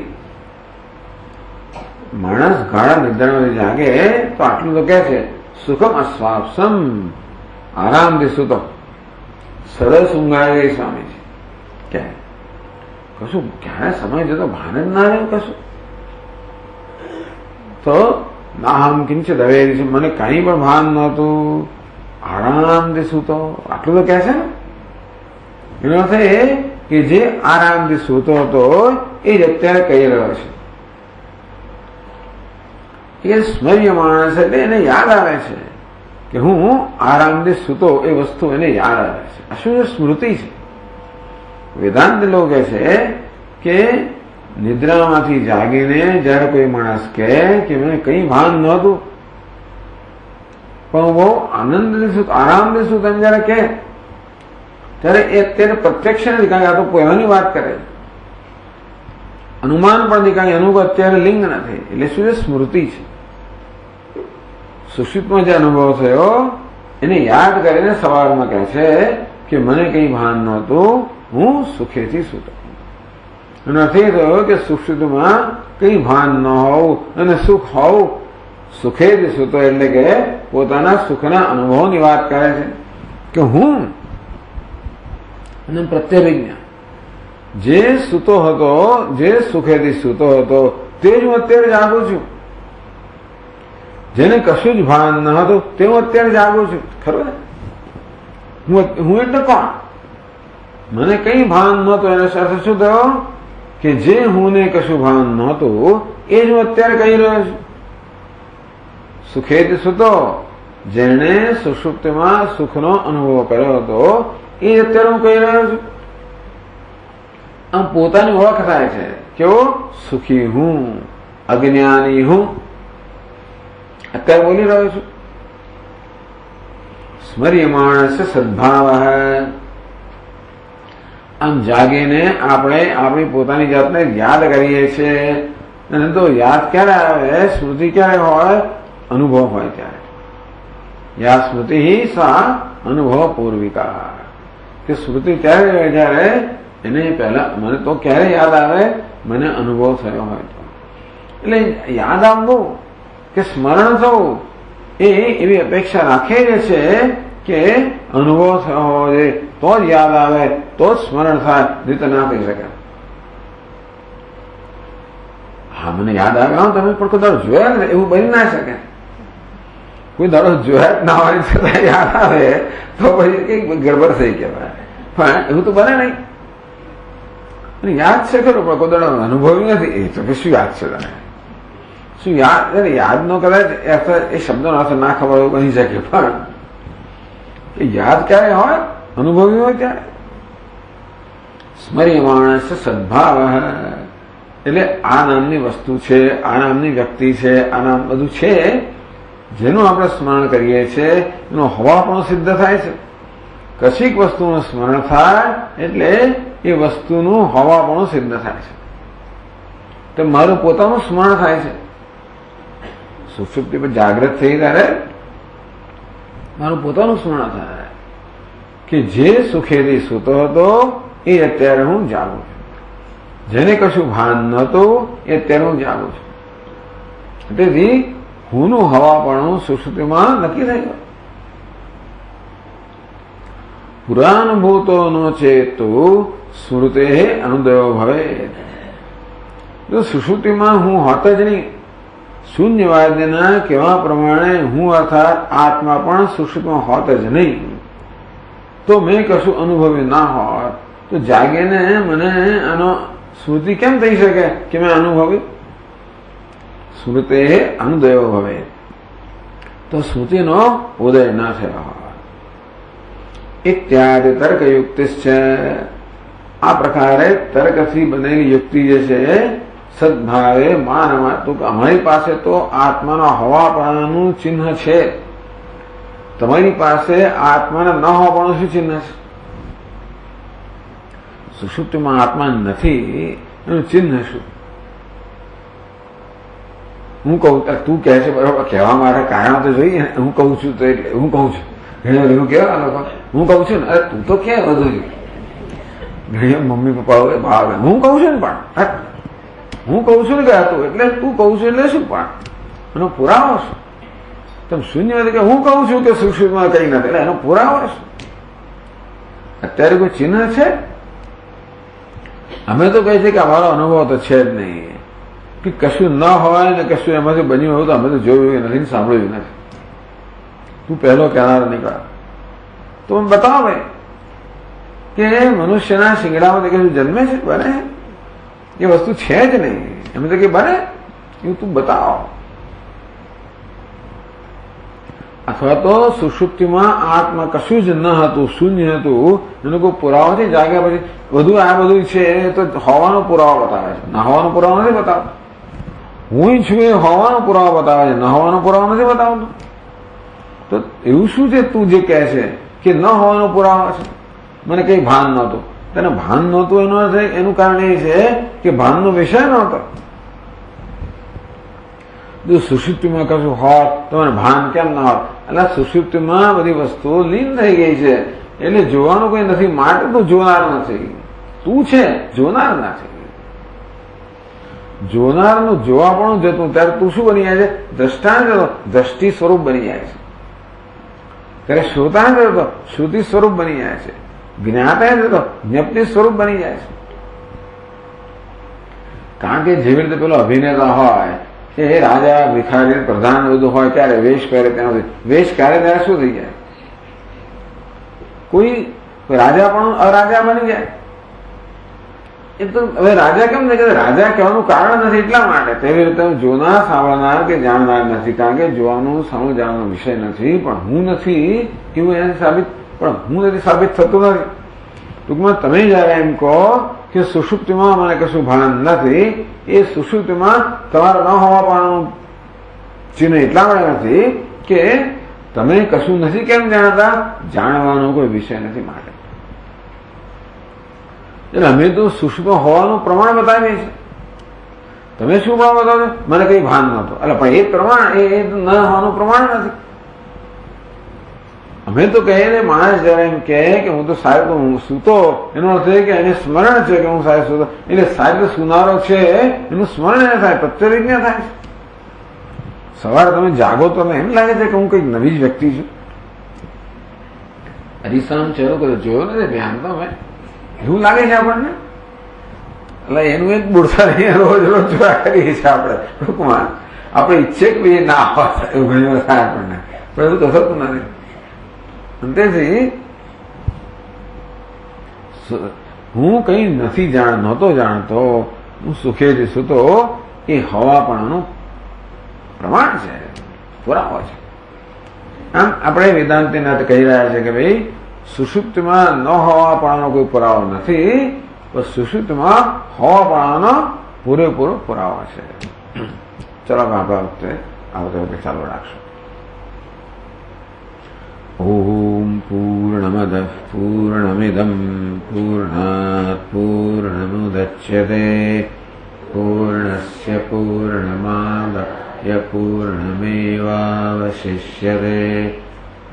માણસ ગાળા નિદ્રામાંથી જાગે તો આટલું તો કે છે સુખમ અસ્વાપ્સમ, આરામથી સૂતો. સરસ ઊંઘાઈ ગઈ સ્વામીજી કે કશું ક્યારે સમય જતો ભાન જ ના રહ્યું કશું. તો નાહમ કિંચિત હવેરી છે, મને કઈ પણ ભાન નહોતું, આરામથી સૂતો. આટલું તો કે છે ને. એનો અર્થ એ કે જે આરામથી સૂતો હતો એ જ અત્યારે કહી રહ્યો છે. એ સ્મર્ય માણસ એટલે એને યાદ આવે છે કે હું આરામથી સૂતો, એ વસ્તુ એને યાદ આવે છે. આ શું સ્મૃતિ છે? વેદાંત લોકો કહે છે કે નિદ્રામાંથી જાગીને જયારે કોઈ માણસ કહે કે મને કઈ ભાન નહોતું પણ બહુ આનંદથી સૂતો, આરામથી સૂતો, એમ જયારે કહે ત્યારે એ અત્યારે પ્રત્યક્ષ નથી, કારણ કે આ તો પહેલાની વાત કરે. અનુમાન પણ નથી, કારણ કે એનું અત્યારે લિંગ નથી. એટલે શું છે? સ્મૃતિ છે. સુષુપ્તમાં જે અનુભવ થયો એને યાદ કરીને સવારમાં કહે છે કે મને કઈ ભાન નહોતું, હું સુખેથી સૂતો. એનો અર્થ એ થયો કે સુષુપ્તમાં કઈ ભાન ન હોવું અને સુખ હોવું. સુખેથી સૂતો એટલે કે પોતાના સુખના અનુભવની વાત કરે છે કે હું અને પ્રત્યભિજ્ઞા જે સૂતો હતો, જે સુખેથી સૂતો હતો તે જ હું અત્યારે જાગું છું. જેને કશું જ ભાન ન હતું તે હું અત્યારે જાગું છું. ખરું ને? હું એટલે કોણ? મને કઈ ભાન નહોતું, એના સાથે શું થયો કે જે હું ને કશું ભાન નહોતું એ જ હું અત્યારે કહી રહ્યો છું. સુખેથી સૂતો, જેને સુષુપ્તિમાં સુખનો અનુભવ કર્યો હતો એ અત્યારે હું કહી રહ્યો છું. આમ પોતાની ઓળખ થાય છે. કેવો? સુખી હું, અજ્ઞાની હું, અત્યારે બોલી રહ્યો છું. સ્મર્યમાણસ્ય સદ્ભાવ. આમ જાગીને આપણે આપણી પોતાની જાતને યાદ કરીએ છીએ. અને તો યાદ ક્યારે આવે? સ્મૃતિ ક્યારે હોય? અનુભવ હોય ત્યારે. યા સ્મૃતિ સા અનુભવ પૂર્વિકા. કે સ્મૃતિ ત્યારે જયારે એને પહેલા મને તો ક્યારે યાદ આવે? મને અનુભવ થયો હોય તો. એટલે યાદ આવવું કે સ્મરણ થવું એ એવી અપેક્ષા રાખે છે કે અનુભવ થયો હોય તો જ યાદ આવે, તો જ સ્મરણ થાય, નહીં તો ના કહી શકે. હા મને યાદ આવે, હા તમે પણ કોઈ દાડો જોયા ને એવું બની ના શકે. કોઈ દાડો જોયા જ ના હોય છતાં યાદ આવે તો પછી કઈક ગડબડ થઈ કહેવાય. પણ એવું તો બને નહીં. યાદ છે ખરું પણ કોઈ દાડો અનુભવી નથી, એ તો શું યાદ છે તને? શું યાદ? યાદ નો કદાચ એ શબ્દનો અર્થ ના ખબર એવું બની શકે, પણ યાદ ક્યારે હોય? અનુભવી હોય ત્યારે. સ્મર્યમાણસ્ય સદ્ભાવ એટલે આ નામની વસ્તુ છે, આ નામની વ્યક્તિ છે, આ નામ બધું છે જેનું આપણે સ્મરણ કરીએ છીએ એનો હવાપણું સિદ્ધ થાય છે. કશીક વસ્તુનું સ્મરણ થાય એટલે એ વસ્તુનું હવાપણું સિદ્ધ થાય છે. તો મારું પોતાનું સ્મરણ થાય છે. સુષુપ્તિ પર જાગૃત થઈ ત્યારે મારું પોતાનું સ્મરણ થાય કે જે સુખેથી સૂતો હતો એ અત્યારે હું જાગું છું. જેને કશું ભાન નહોતું એ અત્યારે હું જાગું છું. તેથી હુંનું હવાપણું સુષુપ્તિમાં નક્કી થઈ ગયું. પુરાનુભૂતો નો ચેતુ સ્મૃતે અનુદયો ભવે. જો સુષુપ્તિમાં હું હોત જ નહીં, શૂન્યવાદના કહેવા પ્રમાણે હું અર્થાત આત્મા પણ સુષુપ્તિમાં હોત જ નહીં, તો મેં કશું અનુભવ્યું ના હોત તો જાગીને મને આનો श्रुति केम थई शके कि मैं अनुभवी? श्रुते अनुदयो भवे, तो श्रुतिनो उदय न थयो इत्यादि तर्कयुक्तिश्च। आ प्रकारे तर्कथी बनेली युक्ति जे छे सद्भावे मानवा तो अमारी पासे तो आत्माना होवापणानुं चिन्ह छे, तमारी पासे आत्माना न होवापणानुं शुं चिन्ह छे? सुषुप्तिमां आत्मा नथी एनुं चिन्ह शुं? હું કહું તું કહે છે બરોબર, કહેવા માટે કારણ તો જોઈએ ને. હું કહું છું તો એટલે હું કહું છું. ઘણી વાર એવું કહેવા લોકો હું કહું છું ને, અરે તું તો ક્યાં બધું ઘણી મમ્મી પપ્પા ભાવે હું કહું છું ને, પણ હું કહું છું ને કે હતું એટલે તું કહું છું એટલે શું? પણ એનો પુરાવો શું? તમે શૂન્ય કે હું કહું છું કે સુષુપ્તિમાં કઈ નથી, એટલે એનો પુરાવો શું? અત્યારે કોઈ ચિહ્ન છે? અમે તો કહે છે કે અમારો અનુભવ તો છે જ નહીં, કે કશું ન હોય ને કશું એમાંથી બન્યું હોય તો અમે તો જોયું નથી, સાંભળ્યું નથી. તું પહેલો કહેનાર નીકળા તો બતાવો ભાઈ કે મનુષ્યના શિંગડામાં કશું જન્મે છે, બને એ વસ્તુ છે જ નહીં, એમ તો કે બને એવું તું બતાવો. અથવા તો સુષુપ્તિમાં આત્મા કશું જ ન હતું, શૂન્ય હતું, એનો કોઈ પુરાવો નથી. જાગ્યા પછી બધું આ બધું છે તો હોવાનો પુરાવો બતાવે છે, ના હોવાનો પુરાવો નથી બતાવતો. હું છું એ હોવાનો પુરાવો બતાવે છે, ન હોવાનો પુરાવો નથી બતાવતો. તો એવું શું છે તું જે કહે છે કે ન હોવાનો પુરાવો છે? મને કઈ ભાન નહોતું. તને ભાન નહોતું એનો અર્થ એનું કારણ એ છે કે ભાનનો વિષય નહોતો. જો સુષુપ્તિમાં કશું હોત તો મને ભાન કેમ ના હોત? એટલે સુષુપ્તિમાં બધી વસ્તુઓ લીન થઈ ગઈ છે, એટલે જોવાનું કોઈ નથી, માટે તું જોનાર નથી. તું છે, જોનાર નથી. જોનારનું જોવાપણું જતું ત્યારે તું શું બની જાય છે? દ્રષ્ટાંત જતો દ્રષ્ટિ સ્વરૂપ બની જાય છે. ત્યારે શ્રોતાંત જતો શ્રુતિ સ્વરૂપ બની જાય છે. જ્ઞાતા જતો જ્ઞપ્તિ સ્વરૂપ બની જાય છે. કારણ કે જેવી રીતે પેલો અભિનેતા હોય એ રાજા ભિખારી પ્રધાન બધું હોય ત્યારે વેશ પહેરે, ત્યાં વેશ પહેરે ત્યારે શું થઈ જાય? કોઈ રાજા પણ અરાજા બની જાય. એ તો હવે રાજા કેમ નહીં કે રાજા કહેવાનું કારણ નથી એટલા માટે. તેવી રીતે જોનાર સાંભળનાર કે જાણનાર નથી, કારણ કે જોવાનું સાંભળ જાણવાનો વિષય નથી. પણ હું નથી એવું એને સાબિત, પણ હું નથી સાબિત થતું નથી. ટૂંકમાં તમે જયારે એમ કહો કે સુષુપ્તિમાં મને કશું ભાન નથી, એ સુષુપ્તિમાં તમારા ન હોવા પાનું ચિહ્ન એટલા માટે નથી કે તમે કશું નથી કેમ જાણતા? જાણવાનો કોઈ વિષય નથી માટે. એટલે અમે તો સુષુપ્ત હોવાનું પ્રમાણ બતાવીએ છીએ. તમે શું પ્રમાણ બતાવો? મને કઈ ભાન નહોતું. એટલે પણ એ પ્રમાણ એ ન હોવાનું પ્રમાણ નથી. અમે તો કહીએ ને, માણસ જયારે એમ કહે કે હું તો સાહેબ હું સૂતો, એનો અર્થ એ કે એને સ્મરણ છે કે હું સાહેબ સૂતો, એટલે સાહેબ સુનારો છે એનું સ્મરણ એને થાય, પ્રત્યવિજ્ઞા થાય છે. સવારે તમે જાગો તો એમ લાગે છે કે હું કઈક નવી જ વ્યક્તિ છું. અરીસામ ચહેરો કદાચ જોયો નથી ધ્યાન તો મેં, એવું લાગે છે આપણને. એટલે એનું એક બુડસારી રોજ રોજ જોયા કરીએ છીએ આપણે. ટૂંકમાં આપણે ઈચ્છે કે એ ના હોત એવું ઘણી વાર થાય આપણને, પણ એવું તો થતું નથી. તેથી હું કઈ નથી નહોતો જાણતો, હું સુખેથી સૂતો, એ હવાપણાનું પ્રમાણ છે, પુરાવો છે. આમ આપણે વેદાંતિનાથ કહી રહ્યા છે કે ભાઈ સુષુપ્તિમાં ન હોવાપણાનો કોઈ પુરાવો નથી, પણ સુષુપ્તિમાં હોવાપણાનો પૂરેપૂરો પુરાવો છે. ચલો આપણે આ વખતે ચાલુ રાખશું. ઓમ પૂર્ણમદ પૂર્ણમિદમ પૂર્ણાત પૂર્ણમુદચ્યતે પૂર્ણસ્ય પૂર્ણમાદાય પૂર્ણમેવાવશિષ્યતે.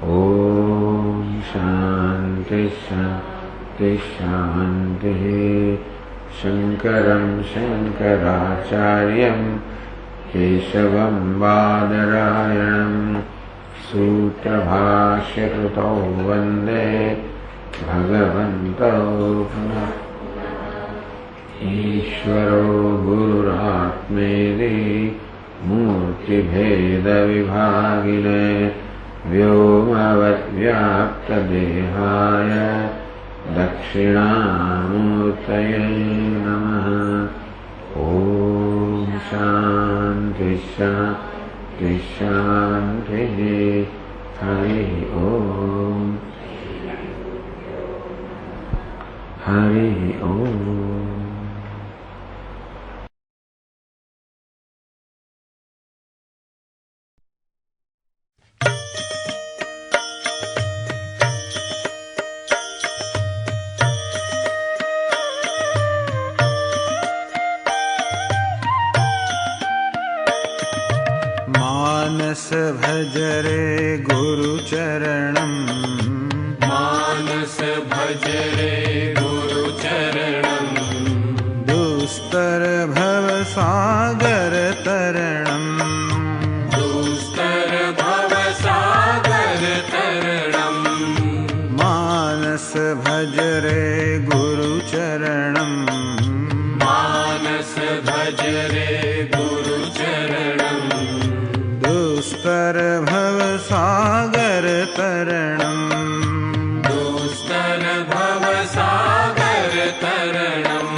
ઓમ શાંતિ શાંતિ શાંતિ. શંકરં શંકરાચાર્યં કેશવં બાદરાયણં सूत्रभाष्यकृतौ वन्दे भगवन्तौ पुनः. ईश्वरो गुरुरात्मेति मूर्तिभेदविभागिने व्योमवद्व्याप्तदेहाय दक्षिणामूर्तये नमः. ओम शांति शांति शांति। हरि ओम हरि ओम। मानस भज रे गुरु चरणम, मानस भज रे गुरु चरणम, दुस्तर भव सागर तरणम, दुस्तर भव सागर तरणम। मानस भज रे गुरु चरणम, मानस भज रे गुरु चरणम, दुस्तर भव सागर तरणम, दुस्तर भव सागर तरणम।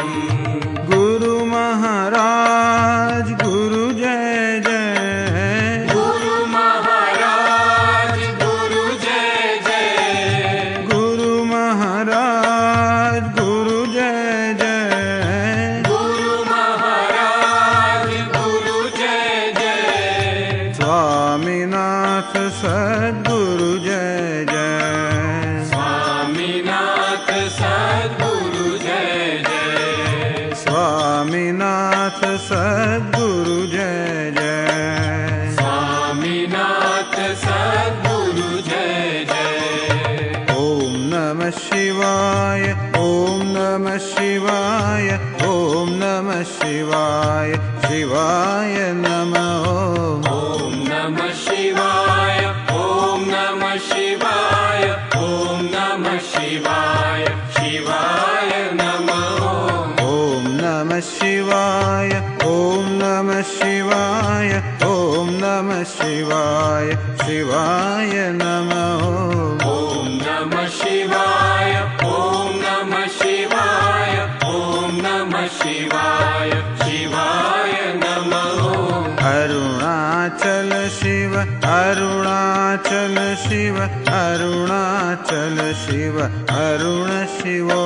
गुरु महाराज गुरु जय जय, गुरु महाराज गुरु जय जय, गुरु महाराज गुरु जय जय, गुरु महाराज गुरु जय जय। स्वामीनाथ सद्गुरु जय जय, स्वामीनाथ सद्गुरु जय जय, स्वामीनाथ सद्गुरु जय जय, स्वामीनाथ सद्गुरु जय जय। ओम नमः शिवाय, ओम नमः शिवाय, ओम नमः शिवाय, शिवाय नमः ओम। ओम नमः शिवाय, ओम नमः शिवाय, ओम नमः शिवाय, शिवाय नमः ओम। ओम नमः शिवाय, ओम नमः शिवाय, ओम नमः शिवाय, शिवाय नमः ओम। ओम नमः शिवाय, ओम नमः शिवाय, ओम नमः शिवाय, शिवाय नमः ओम। अरुणाचल शिव, अरुणाचल शिव, अरुणाचल शिव, अरुण शिवो।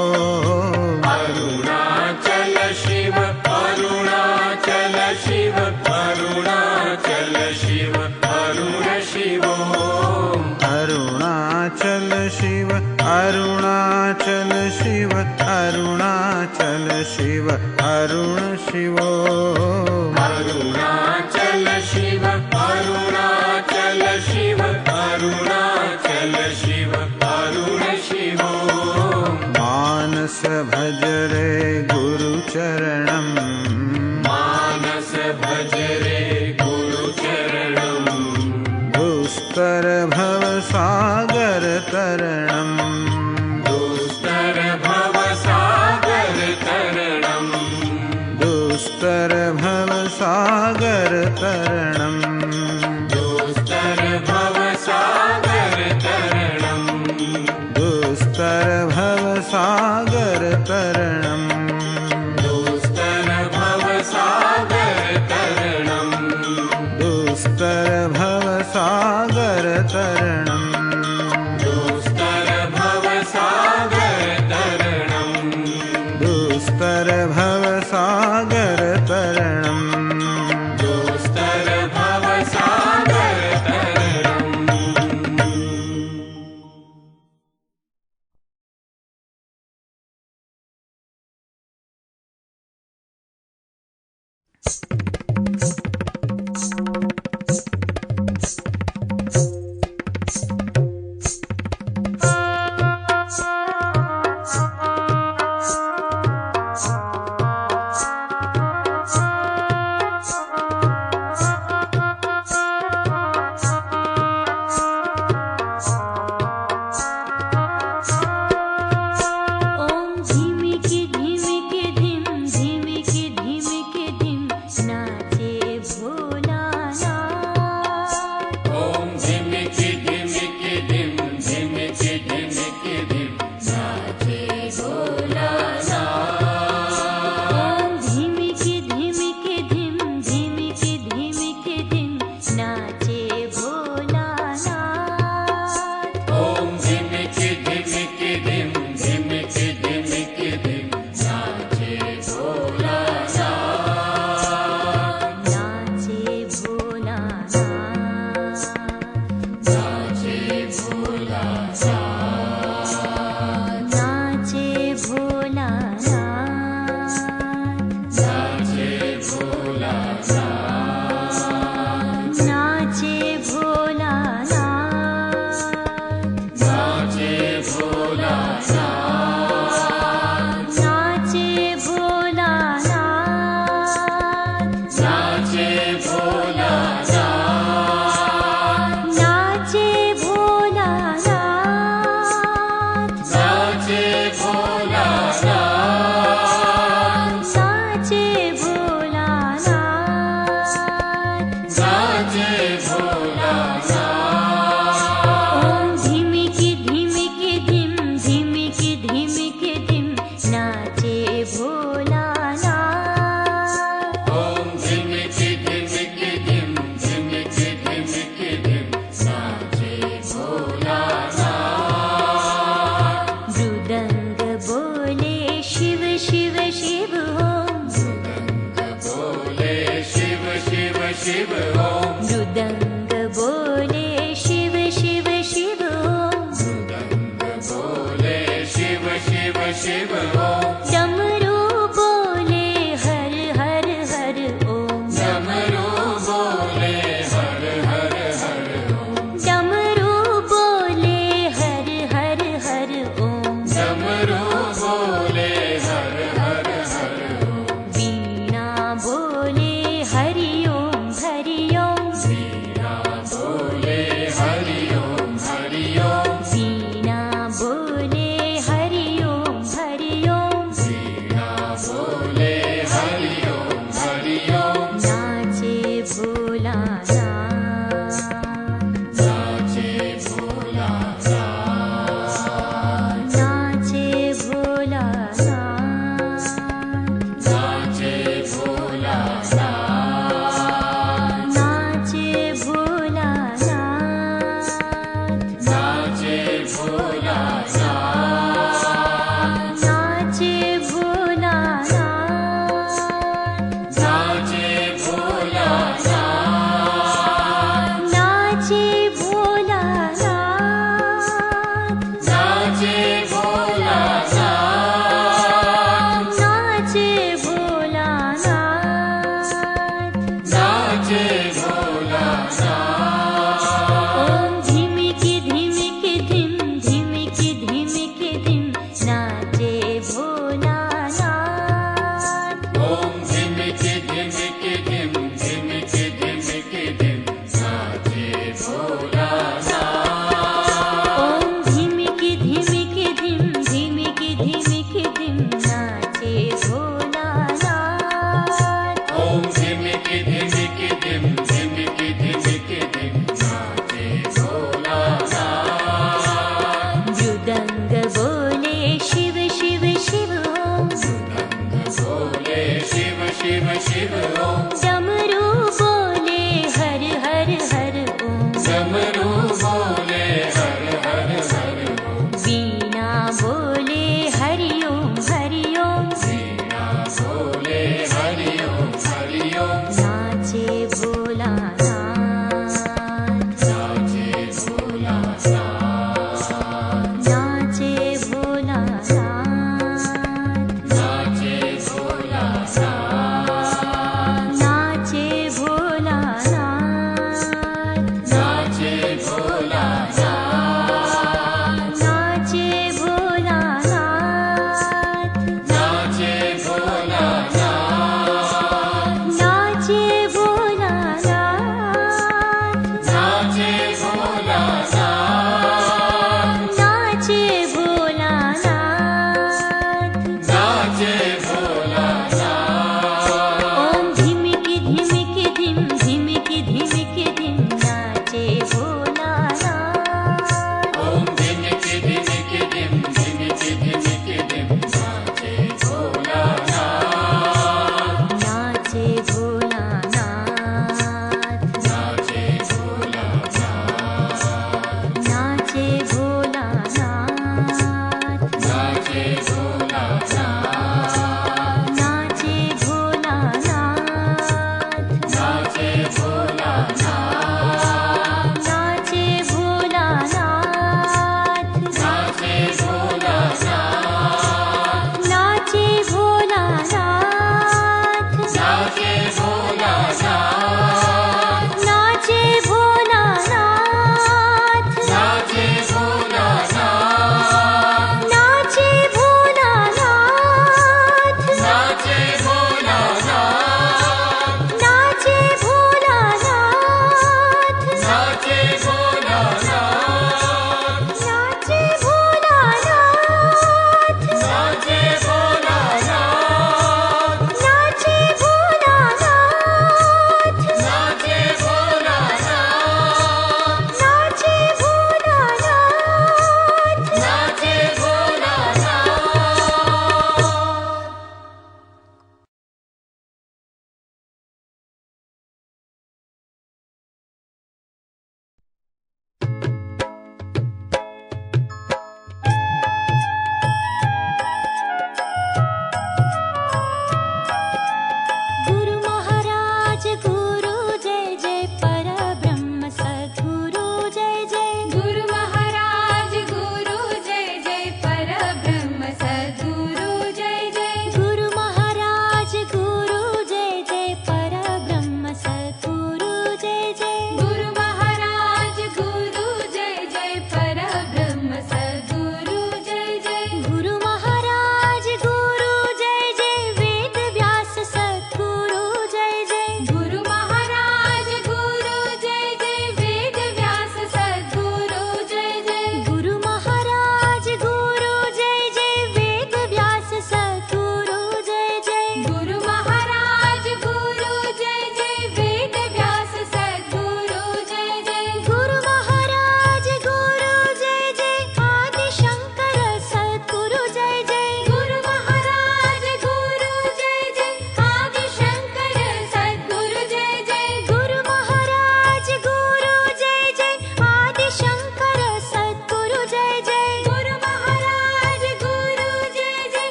अरुणाचल शिव, अरुणाचल शिव, अरुणाचल शिव, अरुण शिवो। अरुणाचल शिव, अरुणाचल शिव, अरुणाचल शिव, अरुण शिवो। अरुणाचल शिव, अरुणाचल शिव, अरुणाचल शिव, अरुण शिवो। मानस भज रे गुरु चरणम, मानस भज रे गुरु चरणम, दुस्तर भव सागर तरणम, दुस्तर भव सागर तरणम, दुस्तर भव सागर तरणम, दुस्तर भव सागर तरणम, दुस्तर भव सागर तरणम, दुस्तर भव सागर तरणम, दुस्तर भव सागर तरणम, दुस्तर भव सागर तरणम, दुस्तर भव सागर तरणम, दुस्तर भव सागर तरणम। डमरू बोले हर हर हर ओम।